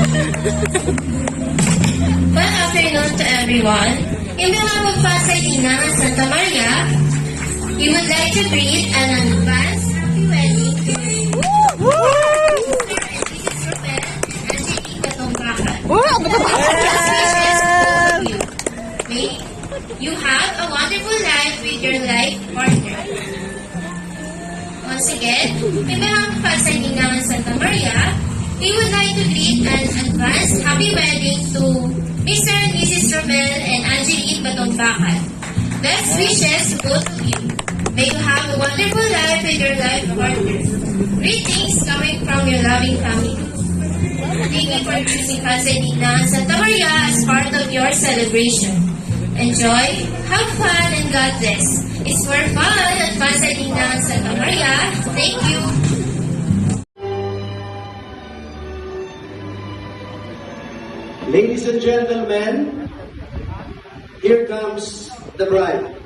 Good afternoon to everyone. In behalf of Pasay Dinangan Santa Maria, we would like to greet an advance happy wedding to Mr. and Mrs. Romel and Angelique Batongbacan. Best wishes to both of you. May you have a wonderful life with your life partner. Once again, in behalf of Pasay Dinangan Santa Maria, we would like to greet an advance happy wedding to Mr. and Mrs. Romel and Angelique Batongbacan. Best wishes to both of you. May you have a wonderful life with your life partner. Greetings coming from your loving family. Thank you for choosing Pasay Dinangan Santa Maria as part of your celebration. Enjoy, have fun, and God bless. It's for fun at Pasay Dinangan Santa Maria. Thank you. Ladies and gentlemen, here comes the bride.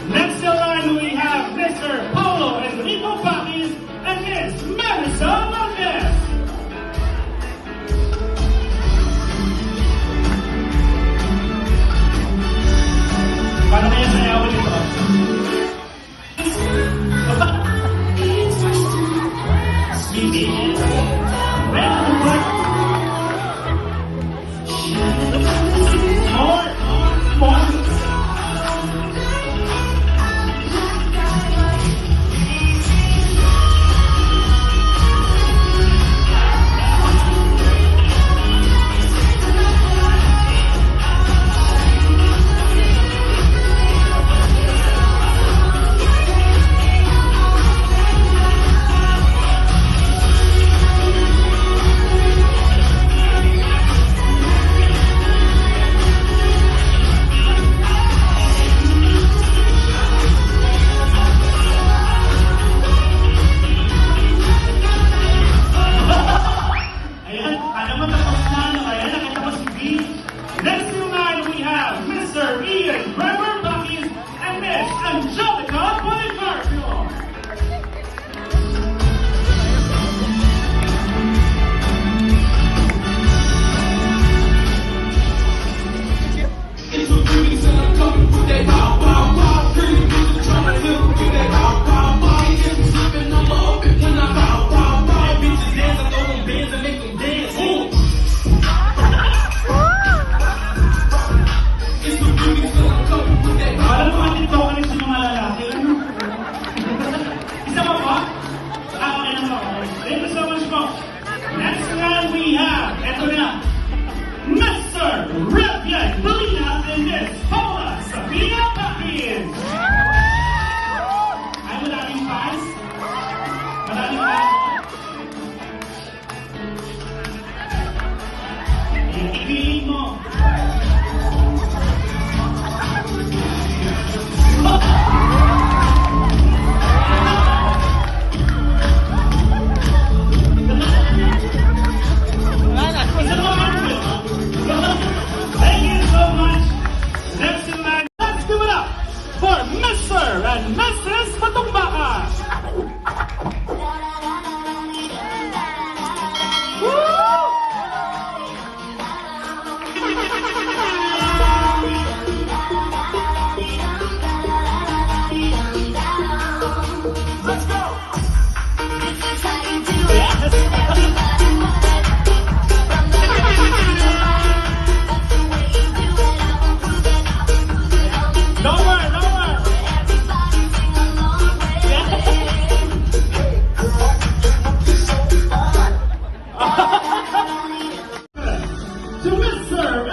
Next in line we have Mr. Paulo Enrico Paquis and Miss Marisol Maldez. Paano kaya sayawan ito? Bibi. More. Next in line we have Mr. Ian Bremer Paquis and Miss Angelica Bonifacio. It's a beauty, so I'm coming with that pow, pow, pow. Pretty bitches trying to hit me with that pow, pow, pow. They just be slipping on my up and when I pow, pow, pow. And bitches dance, I throw them bands and make them dance. Ooh. It's a beauty, so I'm coming with that pow, Alam mo, pow. hindi ko kanin sa mga lalaki. Isa pa ba? Okay na ba? Thank you so much po. Next in line we have, eto na, Mr. Repian Belina and Miss Paula Sabina Paquis. Ay, maraming fans? Maraming fans? Ikikiin mo.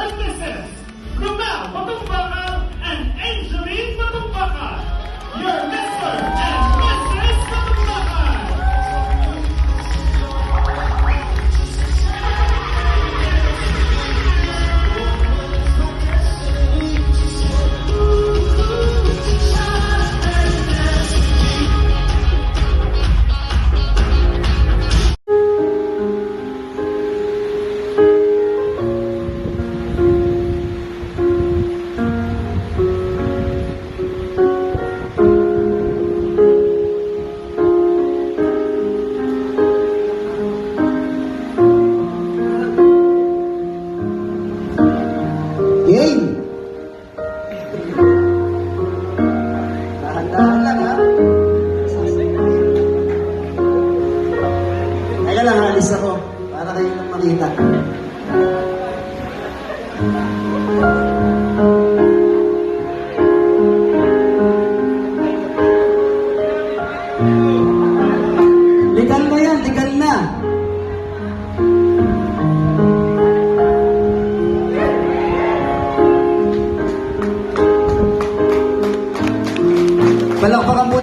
and Mrs. Romel Batumbakal and Angeline Batumbakal. Your Mr. and Mrs. Batumbakal. Game! Dahan-dahan lang, ha? Teka lang, alis ako. Para kayo lang makita. Legal na yan, legal na. Palakpakan mo.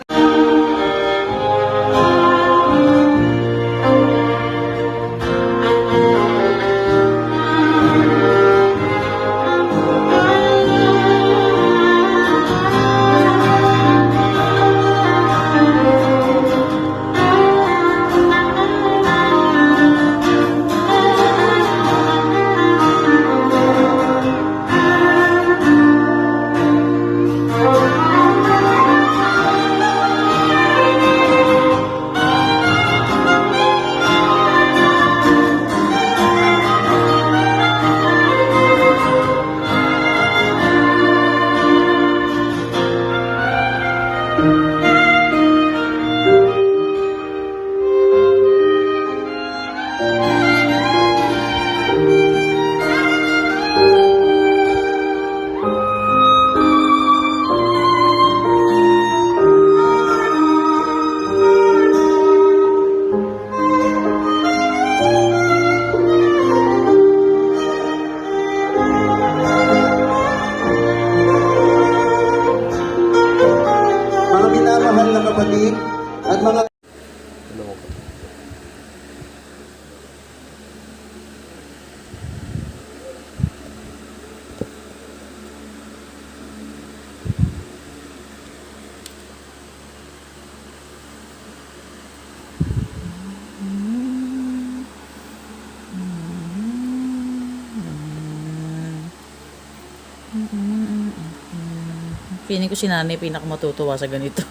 Mga minamahal na kapatid at mga Feeling ko si nanay pinakamatutuwa sa ganito.